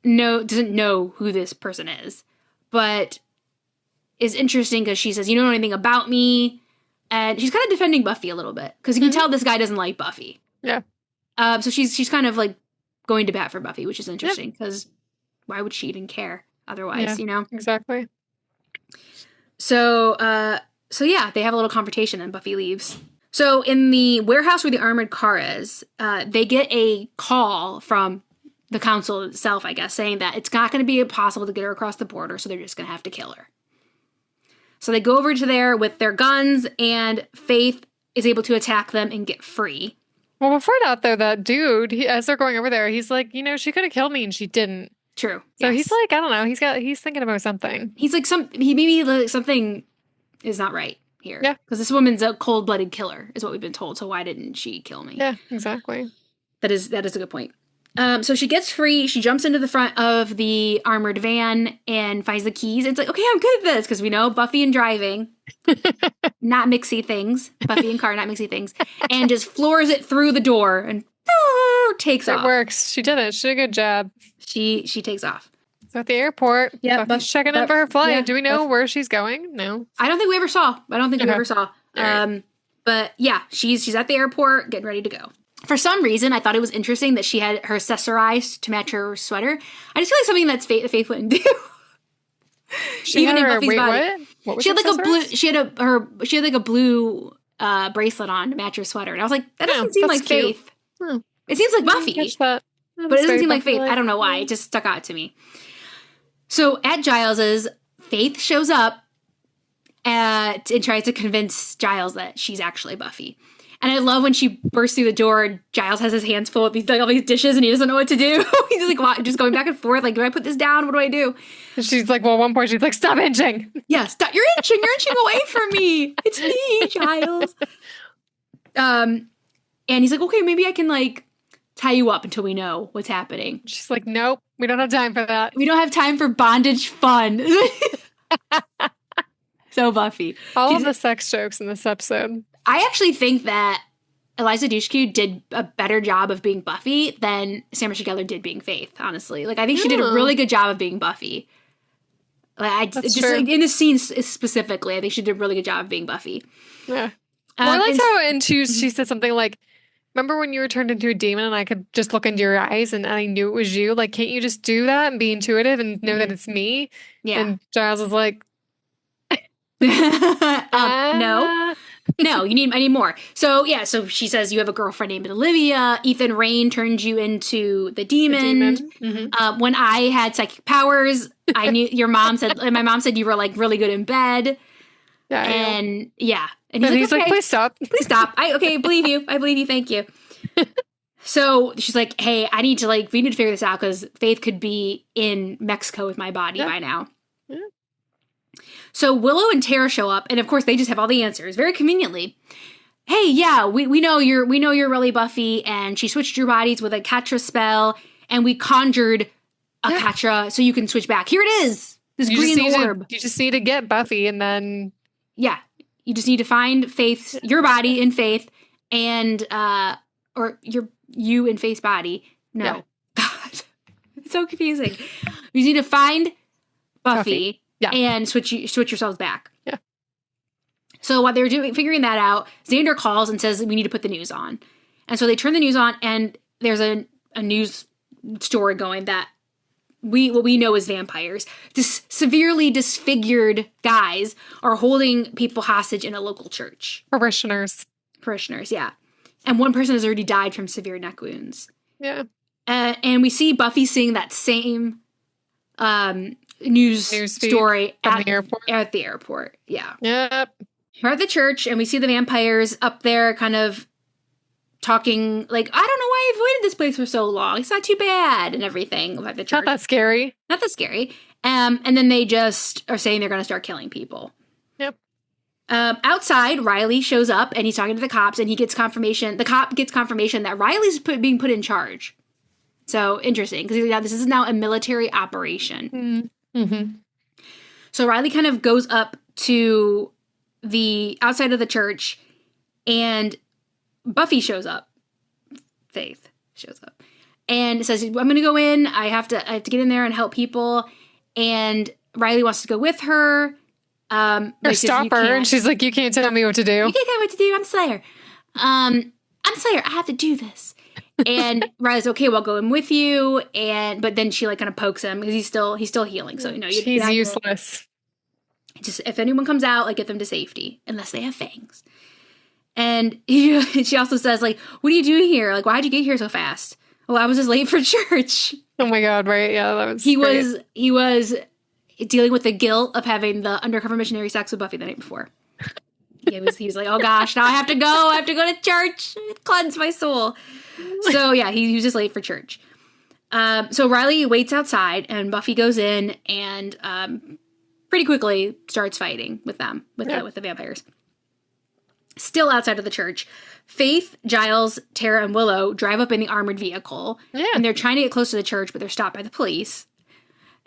[SPEAKER 1] doesn't know who this person is. But is interesting because she says, you don't know anything about me. And she's kind of defending Buffy a little bit. Because you can tell this guy doesn't like Buffy.
[SPEAKER 2] Yeah.
[SPEAKER 1] So she's kind of like going to bat for Buffy, which is interesting because why would she even care otherwise,
[SPEAKER 2] Exactly.
[SPEAKER 1] So yeah, they have a little confrontation and Buffy leaves. So in the warehouse where the armored car is, they get a call from the council itself, I guess, saying that it's not going to be possible to get her across the border, so they're just going to have to kill her. So they go over to there with their guns, and Faith is able to attack them and get free.
[SPEAKER 2] Well, before that, though, that dude, as they're going over there, he's like, she could have killed me and she didn't.
[SPEAKER 1] True.
[SPEAKER 2] So he's like, I don't know. He's thinking about something.
[SPEAKER 1] He's like, something is not right here.
[SPEAKER 2] Yeah.
[SPEAKER 1] Because this woman's a cold-blooded killer, is what we've been told. So why didn't she kill me?
[SPEAKER 2] Yeah, exactly.
[SPEAKER 1] that is a good point. So she gets free. She jumps into the front of the armored van and finds the keys. It's like, okay, I'm good at this because we know Buffy and driving, not mixy things. Buffy and car, not mixy things, and just floors it through the door and takes off.
[SPEAKER 2] It works. She did it. She did a good job.
[SPEAKER 1] She takes off.
[SPEAKER 2] So at the airport, Buffy's checking in for her flight.
[SPEAKER 1] Yeah,
[SPEAKER 2] do we know where she's going? No.
[SPEAKER 1] I don't think we ever saw. We ever saw.
[SPEAKER 2] Right.
[SPEAKER 1] But yeah, she's at the airport getting ready to go. For some reason, I thought it was interesting that she had her accessorized to match her sweater. I just feel like something that's Faith wouldn't do.
[SPEAKER 2] She
[SPEAKER 1] Even
[SPEAKER 2] had
[SPEAKER 1] in
[SPEAKER 2] her,
[SPEAKER 1] Buffy's
[SPEAKER 2] wait,
[SPEAKER 1] body.
[SPEAKER 2] what was
[SPEAKER 1] she had like a blue.
[SPEAKER 2] accessorized?
[SPEAKER 1] She had like a blue bracelet on to match her sweater, and I was like, that doesn't seem like
[SPEAKER 2] cute.
[SPEAKER 1] Faith.
[SPEAKER 2] Oh.
[SPEAKER 1] It seems like Buffy,
[SPEAKER 2] But
[SPEAKER 1] it doesn't seem like Faith. I don't know why. It just stuck out to me. So at Giles's, Faith shows up and tries to convince Giles that she's actually Buffy. And I love when she bursts through the door and Giles has his hands full of all these dishes and he doesn't know what to do. He's just like just going back and forth. Like, do I put this down? What do I do?
[SPEAKER 2] And she's like, well, at one point she's like, stop inching.
[SPEAKER 1] Yeah, stop. You're inching away from me. It's me, Giles. And he's like, okay, maybe I can like tie you up until we know what's happening.
[SPEAKER 2] She's like, nope, we don't have time for that.
[SPEAKER 1] We don't have time for bondage fun. So Buffy.
[SPEAKER 2] All of the sex jokes in this episode.
[SPEAKER 1] I actually think that Eliza Dushku did a better job of being Buffy than Sarah Michelle Gellar did being Faith, honestly. Like, I think she did a really good job of being Buffy. Like, like, in the scene specifically, I think she did a really good job of being Buffy.
[SPEAKER 2] Yeah. Well, I liked how she said something like, remember when you were turned into a demon and I could just look into your eyes and I knew it was you? Like, can't you just do that and be intuitive and know that it's me?
[SPEAKER 1] Yeah.
[SPEAKER 2] And Giles was like,
[SPEAKER 1] no, I need more. So yeah, so she says you have a girlfriend named Olivia. Ethan Rain turned you into the demon.
[SPEAKER 2] Mm-hmm.
[SPEAKER 1] When I had psychic powers, I knew my mom said you were like really good in bed.
[SPEAKER 2] Yeah,
[SPEAKER 1] and
[SPEAKER 2] he's like, please stop.
[SPEAKER 1] Please stop. I believe you. I believe you. Thank you. So she's like, hey, we need to figure this out because Faith could be in Mexico with my body by now. Yeah. So Willow and Tara show up, and of course they just have all the answers very conveniently. Hey, yeah, we know you're really Buffy, and she switched your bodies with a Katra spell, and we conjured a Katra so you can switch back. Here it is, this green orb.
[SPEAKER 2] You just need to get Buffy, and then
[SPEAKER 1] you just need to find your body in Faith, and or you in Faith's body. No, God, it's so confusing. You need to find Buffy.
[SPEAKER 2] Yeah.
[SPEAKER 1] And switch yourselves back.
[SPEAKER 2] Yeah.
[SPEAKER 1] So while they're figuring that out, Xander calls and says we need to put the news on. And so they turn the news on, and there's a news story going that what we know as vampires, severely disfigured guys are holding people hostage in a local church.
[SPEAKER 2] Parishioners,
[SPEAKER 1] yeah. And one person has already died from severe neck wounds.
[SPEAKER 2] Yeah.
[SPEAKER 1] And we see Buffy seeing that same news story
[SPEAKER 2] at the
[SPEAKER 1] airport. Yeah.
[SPEAKER 2] Yep.
[SPEAKER 1] We're at the church and we see the vampires up there kind of talking like, I don't know why I've avoided this place for so long. It's not too bad and everything about the church.
[SPEAKER 2] Not that scary.
[SPEAKER 1] And then they just are saying they're going to start killing people.
[SPEAKER 2] Yep.
[SPEAKER 1] Outside, Riley shows up and he's talking to the cops and he gets confirmation. The cop gets confirmation that Riley's being put in charge. So interesting because this is now a military operation.
[SPEAKER 2] Mm-hmm.
[SPEAKER 1] So Riley kind of goes up to the outside of the church and Buffy shows up. Faith shows up and says, I'm going to go in. I have to get in there and help people. And Riley wants to go with her.
[SPEAKER 2] Or stop her. And she's like, you can't tell me what to do.
[SPEAKER 1] You can't tell me what to do. I'm Slayer. I'm Slayer. I have to do this. And Riley's okay, well, I'll go in with you. But then she like kind of pokes him because he's still healing. So
[SPEAKER 2] he's useless.
[SPEAKER 1] Just if anyone comes out, like get them to safety unless they have fangs. And she also says like, what are you doing here? Like, why'd you get here so fast? Well, I was just late for church.
[SPEAKER 2] Oh my God! Right? Yeah, that was.
[SPEAKER 1] He was dealing with the guilt of having the undercover missionary sex with Buffy the night before. He was like, oh gosh, now I have to go. I have to go to church. Cleanse my soul. So yeah, he was just late for church. So Riley waits outside and Buffy goes in and pretty quickly starts fighting with them, with the vampires. Still outside of the church, Faith, Giles, Tara, and Willow drive up in the armored vehicle.
[SPEAKER 2] Yeah.
[SPEAKER 1] And they're trying to get close to the church, but they're stopped by the police.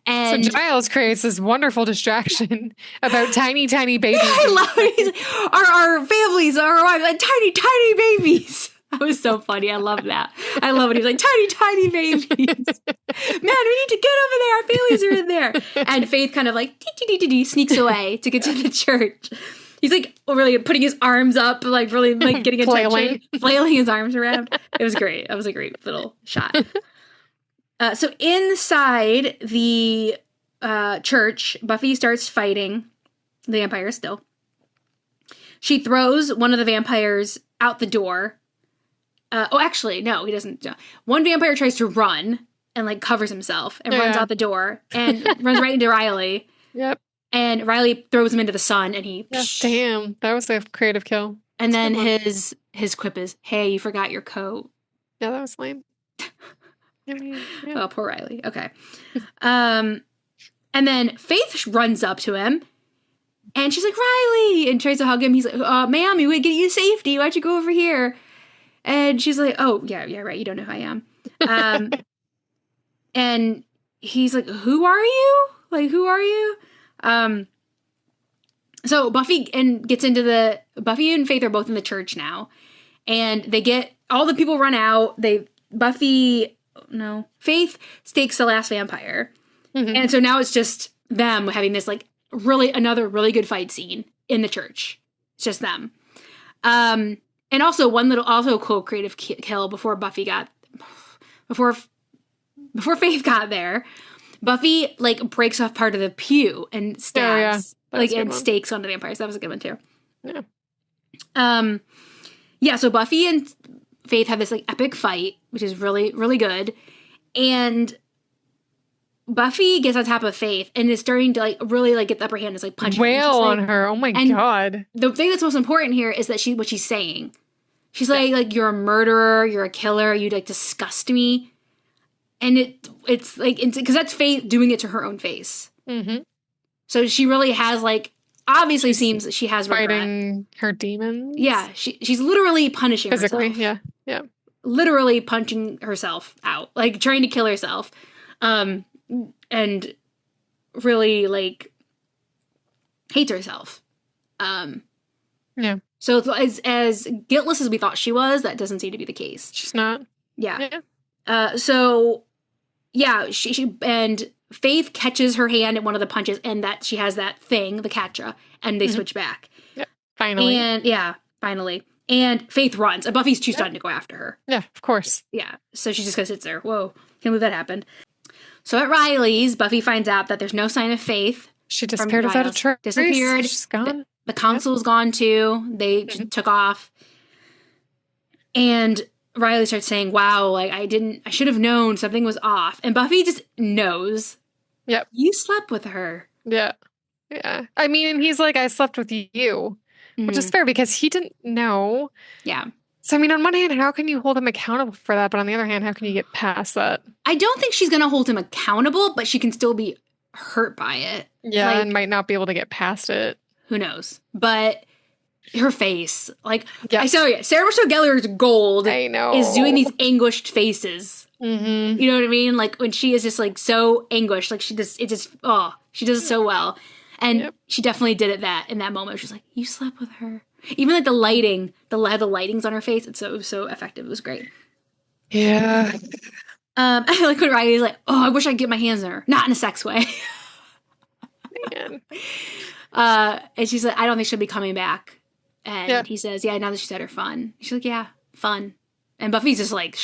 [SPEAKER 1] And
[SPEAKER 2] so Giles creates this wonderful distraction about tiny, tiny babies.
[SPEAKER 1] I love it. He's like, our families are like tiny, tiny babies. That was so funny. I love that. I love it. He's like, tiny, tiny babies. Man, we need to get over there. Our families are in there. And Faith kind of like sneaks away to get to the church. He's like really putting his arms up, like really like getting attention, flailing his arms around. It was great. That was a great little shot. So inside the church, Buffy starts fighting the vampires still. She throws one of the vampires out the door. Actually, no, he doesn't. One vampire tries to run and like covers himself and runs out the door and runs right into Riley.
[SPEAKER 2] Yep.
[SPEAKER 1] And Riley throws him into the sun and he...
[SPEAKER 2] Yeah, damn, that was a creative kill.
[SPEAKER 1] And then his quip is, hey, you forgot your coat.
[SPEAKER 2] Yeah, that was lame. I mean,
[SPEAKER 1] Oh, poor Riley. Okay. And then Faith runs up to him and she's like, Riley! And tries to hug him. He's like, ma'am, we would get you safety. Why'd you go over here? And she's like, oh, yeah, right. You don't know who I am. And he's like, who are you? Like, who are you? So Buffy and Faith are both in the church now. And they get, all the people run out. Faith stakes the last vampire. Mm-hmm. And so now it's just them having this like another really good fight scene in the church. It's just them. And also also cool creative kill before Faith got there. Buffy like breaks off part of the pew and stabs and stakes on the vampires. That was a good one too. Yeah. So Buffy and Faith have this like epic fight, which is really, really good. And Buffy gets on top of Faith and is starting to like really like get the upper hand. Is like punching
[SPEAKER 2] wail on her. Oh my god.
[SPEAKER 1] The thing that's most important here is that what she's saying. She's like you're a murderer, you're a killer, you like disgust me. And it's like, because that's Faith doing it to her own face. Mm-hmm. So she really has like, obviously seems that she has
[SPEAKER 2] fighting
[SPEAKER 1] regret.
[SPEAKER 2] Her demons.
[SPEAKER 1] Yeah, she's literally punishing
[SPEAKER 2] physically,
[SPEAKER 1] herself.
[SPEAKER 2] Yeah.
[SPEAKER 1] Literally punching herself out, like trying to kill herself. And really like hates herself.
[SPEAKER 2] Yeah.
[SPEAKER 1] So as guiltless as we thought she was, that doesn't seem to be the case.
[SPEAKER 2] She's not.
[SPEAKER 1] Yeah. So yeah, she and Faith catches her hand in one of the punches, and that she has that thing, the catcha, and they switch back.
[SPEAKER 2] Yep. Finally.
[SPEAKER 1] And finally. And Faith runs, and Buffy's too stunned to go after her.
[SPEAKER 2] Yeah, of course.
[SPEAKER 1] Yeah. So she just kind of sits there. Whoa, can't believe that happened. So at Riley's, Buffy finds out that there's no sign of Faith.
[SPEAKER 2] She disappeared without a trace.
[SPEAKER 1] Disappeared.
[SPEAKER 2] She's gone.
[SPEAKER 1] The consul's gone too. They took off. And Riley starts saying, wow, like I should have known something was off. And Buffy just knows.
[SPEAKER 2] Yep.
[SPEAKER 1] You slept with her.
[SPEAKER 2] Yeah. Yeah. I mean, he's like, I slept with you, which is fair because he didn't know.
[SPEAKER 1] Yeah.
[SPEAKER 2] So, I mean, on one hand, how can you hold him accountable for that? But on the other hand, how can you get past that?
[SPEAKER 1] I don't think she's going to hold him accountable, but she can still be hurt by it.
[SPEAKER 2] Yeah, like, and might not be able to get past it.
[SPEAKER 1] Who knows? But her face, like, I saw Sarah Michelle Gellar's gold
[SPEAKER 2] I know.
[SPEAKER 1] Is doing these anguished faces.
[SPEAKER 2] Mm-hmm.
[SPEAKER 1] You know what I mean? Like, when she is just, like, so anguished, like, she does it so well. And she definitely did it in that moment. She's like, you slept with her. Even, like, the lighting, the lightings on her face, it's so effective. It was great.
[SPEAKER 2] Yeah.
[SPEAKER 1] I like when Riley's like, oh, I wish I could get my hands on her. Not in a sex way.
[SPEAKER 2] Man.
[SPEAKER 1] And she's like, I don't think she'll be coming back. And he says, yeah, now that she's had her fun. She's like, yeah, fun. And Buffy's just like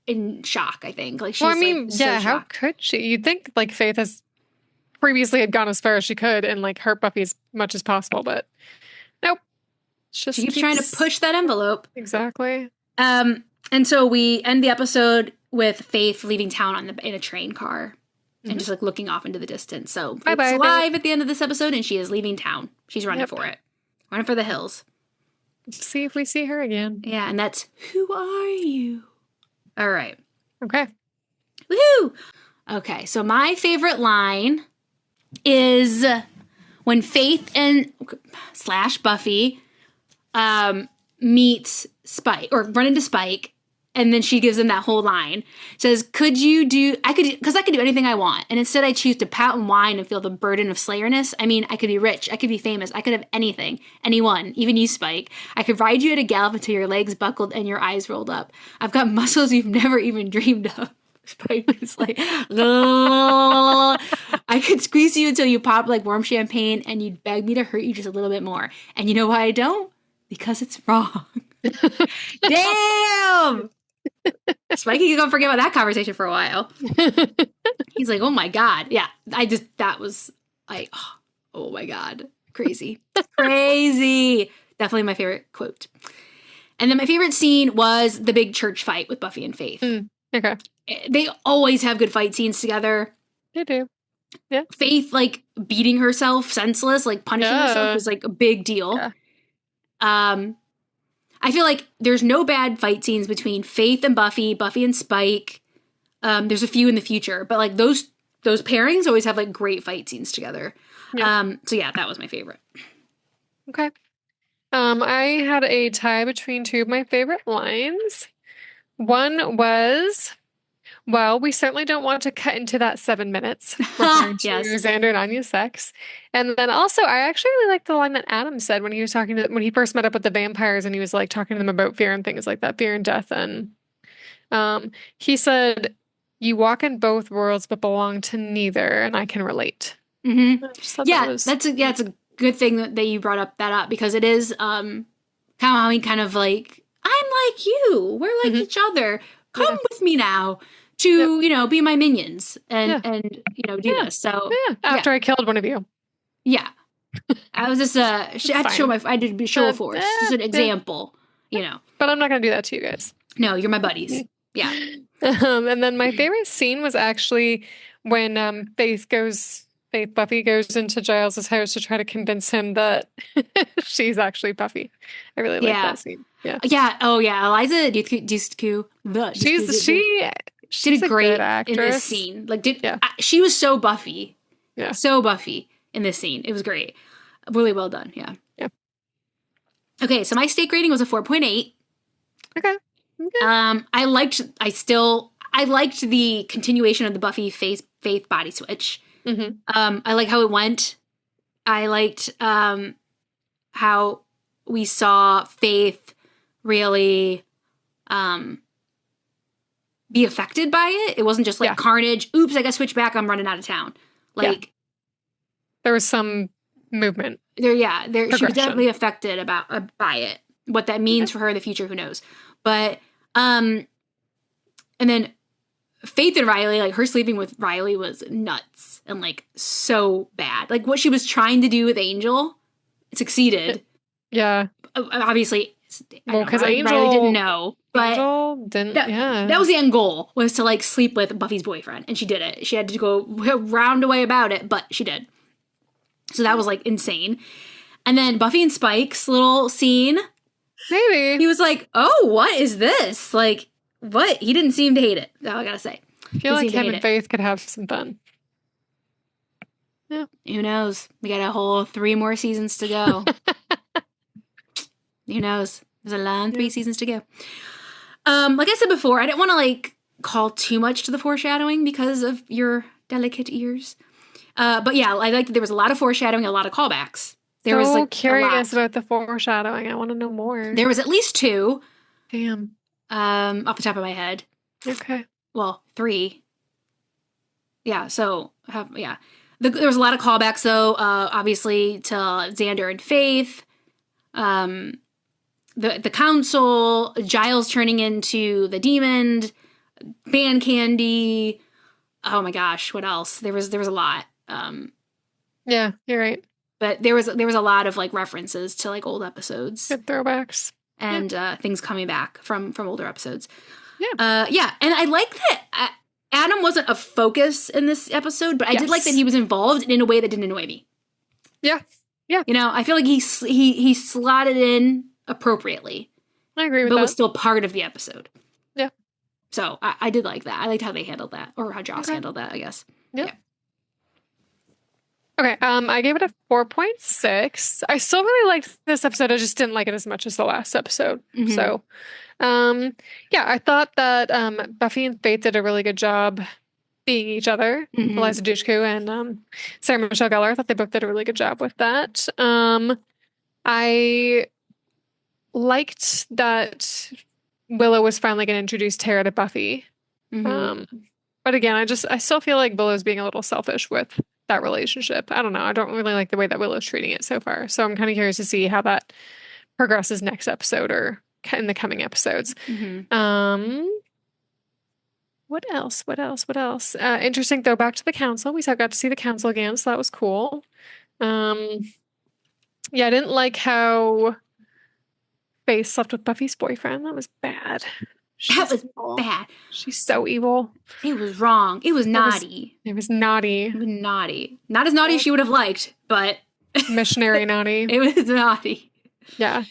[SPEAKER 1] in shock, I think. Like, she's
[SPEAKER 2] how could she? You'd think like Faith had gone as far as she could and like hurt Buffy as much as possible, but nope.
[SPEAKER 1] She keeps trying to push that envelope.
[SPEAKER 2] Exactly.
[SPEAKER 1] And so we end the episode with Faith leaving town in a train car. And just like looking off into the distance. So Faith's alive at the end of this episode, and she is leaving town. She's running for it. Running for the hills.
[SPEAKER 2] Let's see if we see her again.
[SPEAKER 1] Yeah, and that's, who are you? All right.
[SPEAKER 2] Okay.
[SPEAKER 1] Woohoo! Okay, so my favorite line is when Faith and / Buffy meet Spike or run into Spike, and then she gives him that whole line. Says, because I could do anything I want, and instead I choose to pout and whine and feel the burden of slayerness. I mean, I could be rich, I could be famous, I could have anything, anyone, even you, Spike. I could ride you at a gallop until your legs buckled and your eyes rolled up. I've got muscles you've never even dreamed of. Spike is like, I could squeeze you until you pop like warm champagne, and you'd beg me to hurt you just a little bit more. And you know why I don't? Because it's wrong. Damn! Spikey gonna forget about that conversation for a while. He's like, oh my God. Yeah, that was like, oh my God. Crazy. Crazy. Definitely my favorite quote. And then my favorite scene was the big church fight with Buffy and Faith.
[SPEAKER 2] Okay.
[SPEAKER 1] They always have good fight scenes together.
[SPEAKER 2] They do. Yeah.
[SPEAKER 1] Faith, like, beating herself senseless, like, punishing herself was, like, a big deal. Yeah. I feel like there's no bad fight scenes between Faith and Buffy and Spike. There's a few in the future, but, like, those pairings always have, like, great fight scenes together. Yeah. So, yeah, that was my favorite.
[SPEAKER 2] Okay. I had a tie between two of my favorite lines. One was, well, we certainly don't want to cut into that 7 minutes, referring to Xander and Anya's sex. And then also, I actually really liked the line that Adam said when he was when he first met up with the vampires, and he was like talking to them about fear and things like that, fear and death. And he said, you walk in both worlds but belong to neither, and I can relate.
[SPEAKER 1] Mm-hmm. It's a good thing that you brought that up, because it is kind of how he kind of like, I'm like you, we're like each other, come with me now to be my minions and do this. So
[SPEAKER 2] after I killed one of you,
[SPEAKER 1] I was just I had to show I did show of force, just an example,
[SPEAKER 2] but I'm not gonna do that to you guys.
[SPEAKER 1] No, you're my buddies. Yeah.
[SPEAKER 2] And then my favorite scene was actually when Buffy goes into Giles's house to try to convince him that she's actually Buffy. I really like that scene. Yeah. Yeah.
[SPEAKER 1] Oh yeah. Eliza Dushku.
[SPEAKER 2] She's
[SPEAKER 1] did great
[SPEAKER 2] in
[SPEAKER 1] this scene. Like she was so Buffy. Yeah. So Buffy in this scene. It was great. Really well done. Yeah.
[SPEAKER 2] Yeah.
[SPEAKER 1] Okay, so my stake rating was a 4.8.
[SPEAKER 2] Okay.
[SPEAKER 1] I liked the continuation of the Buffy Faith body switch. Mm-hmm. I like how it went. I liked how we saw Faith really be affected by it. It wasn't just like carnage. Oops, I got switched back. I'm running out of town. Like
[SPEAKER 2] there was some movement.
[SPEAKER 1] She was definitely affected by it. What that means for her in the future, who knows? But and then Faith and Riley, like her sleeping with Riley was nuts and like so bad. Like what she was trying to do with Angel succeeded.
[SPEAKER 2] Yeah.
[SPEAKER 1] Obviously,
[SPEAKER 2] because
[SPEAKER 1] Riley didn't know, but
[SPEAKER 2] Angel didn't.
[SPEAKER 1] That was the end goal, was to like sleep with Buffy's boyfriend, and she did it. She had to go round away about it, but she did. So that was like insane. And then Buffy and Spike's little scene.
[SPEAKER 2] Maybe
[SPEAKER 1] he was like, "Oh, what is this?" Like. What? He didn't seem to hate it. That's all I gotta say.
[SPEAKER 2] I feel like him and Faith could have some fun.
[SPEAKER 1] Yeah. Who knows? We got a whole 3 more seasons to go. Who knows? There's a long 3 seasons to go. Like I said before, I didn't want to like call too much to the foreshadowing because of your delicate ears. But yeah, I liked that there was a lot of foreshadowing, a lot of callbacks. There was like
[SPEAKER 2] curious about the foreshadowing. I want to know more.
[SPEAKER 1] There was at least 2.
[SPEAKER 2] Damn.
[SPEAKER 1] Off the top of my head.
[SPEAKER 2] Okay.
[SPEAKER 1] Well, 3. Yeah, so, there was a lot of callbacks, though, obviously, to Xander and Faith, the council, Giles turning into the demon, band candy. Oh my gosh, what else? There was a lot.
[SPEAKER 2] Yeah, you're right.
[SPEAKER 1] But there was a lot of, like, references to, like, old episodes.
[SPEAKER 2] Good throwbacks.
[SPEAKER 1] And things coming back from older episodes.
[SPEAKER 2] Yeah.
[SPEAKER 1] And I like that Adam wasn't a focus in this episode, but I did like that he was involved in a way that didn't annoy me.
[SPEAKER 2] Yeah. Yeah.
[SPEAKER 1] I feel like he slotted in appropriately.
[SPEAKER 2] I agree with
[SPEAKER 1] that. But
[SPEAKER 2] was
[SPEAKER 1] still part of the episode.
[SPEAKER 2] Yeah.
[SPEAKER 1] So I did like that. I liked how they handled that, or how Joss handled that, I guess.
[SPEAKER 2] Yeah. Okay, I gave it a 4.6. I still really liked this episode. I just didn't like it as much as the last episode.
[SPEAKER 1] Mhm.
[SPEAKER 2] So, yeah, I thought that Buffy and Faith did a really good job being each other.
[SPEAKER 1] Mhm.
[SPEAKER 2] Eliza Dushku and Sarah Michelle Gellar. I thought they both did a really good job with that. I liked that Willow was finally going to introduce Tara to Buffy.
[SPEAKER 1] Mhm.
[SPEAKER 2] But again, I still feel like Willow's being a little selfish with that relationship. I don't know. I don't really like the way that Willow's treating it so far. So I'm kind of curious to see how that progresses next episode or in the coming episodes.
[SPEAKER 1] Mhm.
[SPEAKER 2] What else? Interesting though, back to the council. Got to see the council again, so that was cool. Yeah, I didn't like how Faith slept with Buffy's boyfriend. That was bad.
[SPEAKER 1] That was
[SPEAKER 2] evil.
[SPEAKER 1] bad.
[SPEAKER 2] She's so evil.
[SPEAKER 1] It was wrong. It was naughty.
[SPEAKER 2] It was naughty.
[SPEAKER 1] It was naughty. Not as naughty as she would have liked, but
[SPEAKER 2] missionary naughty.
[SPEAKER 1] It was naughty.
[SPEAKER 2] Yeah.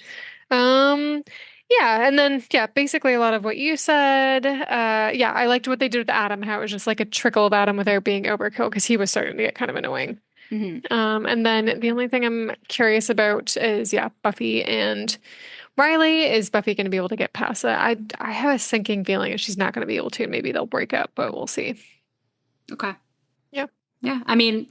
[SPEAKER 2] Yeah, and then basically a lot of what you said. Yeah, I liked what they did with Adam, how it was just like a trickle of Adam without being overkill because he was starting to get kind of annoying.
[SPEAKER 1] Mm-hmm.
[SPEAKER 2] And then the only thing I'm curious about is Buffy and Riley. Is Buffy going to be able to get past that? I have a sinking feeling that she's not going to be able to. Maybe they'll break up, but we'll see.
[SPEAKER 1] Okay.
[SPEAKER 2] Yeah.
[SPEAKER 1] Yeah. I mean,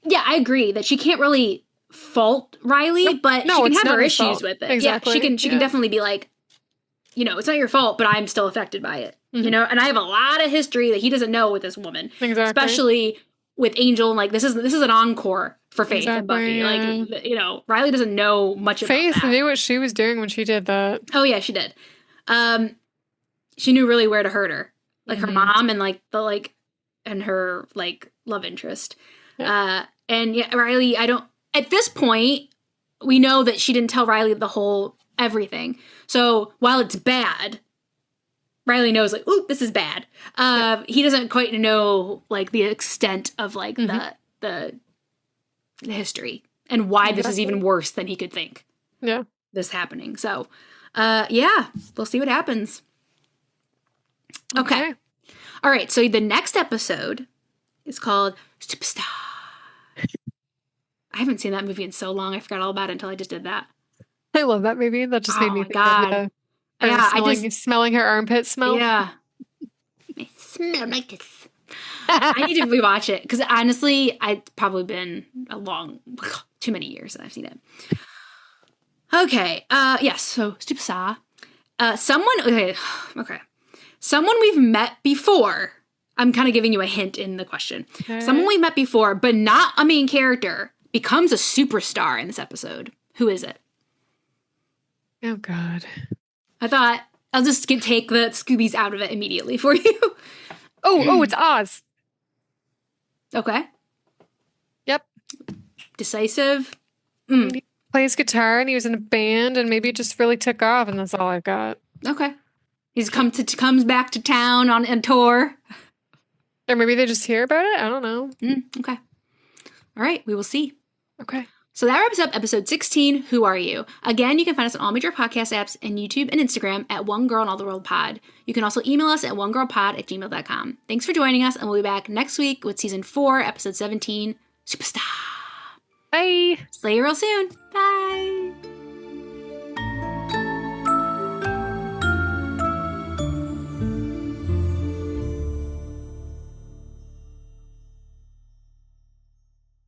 [SPEAKER 1] yeah, I agree that she can't really fault Riley, but she can have her issues with it.
[SPEAKER 2] Exactly.
[SPEAKER 1] Yeah, she can definitely be like, it's not your fault, but I'm still affected by it. Mm-hmm. And I have a lot of history that he doesn't know with this woman.
[SPEAKER 2] Exactly.
[SPEAKER 1] Especially with Angel, and like this is an encore for Faith and Buffy. Like, Riley doesn't know much about
[SPEAKER 2] Faith
[SPEAKER 1] that.
[SPEAKER 2] knew what she was doing when she did that.
[SPEAKER 1] Oh yeah, she did. She knew really where to hurt her. Like her mom and and her love interest. Yeah. And Riley, at this point, we know that she didn't tell Riley the whole everything. So while it's bad, Riley knows ooh, this is bad. He doesn't quite know the extent of the history and why this is even worse than he could think.
[SPEAKER 2] Yeah.
[SPEAKER 1] This happening. So, we'll see what happens. Okay. All right. So the next episode is called Superstar. I haven't seen that movie in so long. I forgot all about it until I just did that.
[SPEAKER 2] I love that movie. That just made me think
[SPEAKER 1] of
[SPEAKER 2] smelling her armpit smell.
[SPEAKER 1] Yeah. I smell like this. I need to rewatch it because honestly, it's probably been too many years that I've seen it. Okay. Yes. So Superstar. Someone we've met before. I'm kind of giving you a hint in the question. Okay. Someone we've met before, but not a main character, becomes a superstar in this episode. Who is it?
[SPEAKER 2] Oh, God.
[SPEAKER 1] I thought I'll just take the Scoobies out of it immediately for you.
[SPEAKER 2] It's Oz.
[SPEAKER 1] Okay.
[SPEAKER 2] Yep.
[SPEAKER 1] Decisive.
[SPEAKER 2] He plays guitar and he was in a band and maybe it just really took off and that's all I've got.
[SPEAKER 1] Okay. He's comes back to town on a tour.
[SPEAKER 2] Or maybe they just hear about it? I don't know.
[SPEAKER 1] Okay. All right. We will see.
[SPEAKER 2] Okay.
[SPEAKER 1] So that wraps up episode 16, Who Are You? Again, you can find us on all major podcast apps and YouTube and Instagram at One Girl in All the World Pod. You can also email us at onegirlpod@gmail.com. Thanks for joining us, and we'll be back next week with season 4, episode 17, Superstar.
[SPEAKER 2] Bye.
[SPEAKER 1] See you real soon. Bye.